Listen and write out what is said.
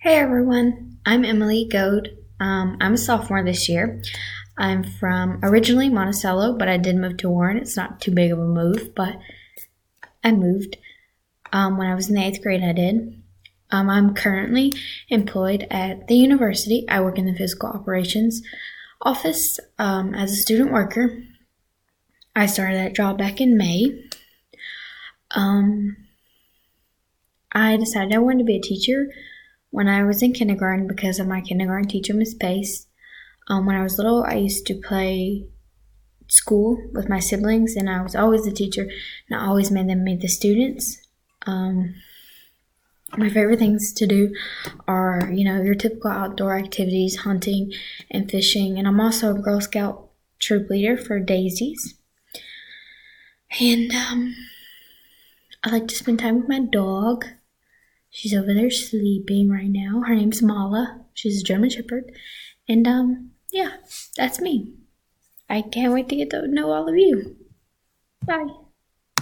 Hey everyone, I'm Emily Goad. I'm a sophomore this year. I'm from originally Monticello, but I did move to Warren. It's not too big of a move, but I moved. When I was in the 8th grade, I did. I'm currently employed at the university. I work in the physical operations office as a student worker. I started that job back in May. Um, I decided I wanted to be a teacher when I was in kindergarten because of my kindergarten teacher, Miss Pace. When I was little, I used to play school with my siblings, and I was always the teacher, and I always made them meet the students. My favorite things to do are, your typical outdoor activities, hunting and fishing, and I'm also a Girl Scout troop leader for Daisies. And I like to spend time with my dog. She's over there sleeping right now. Her name's Mala. She's a German Shepherd. And yeah, that's me. I can't wait to get to know all of you. Bye.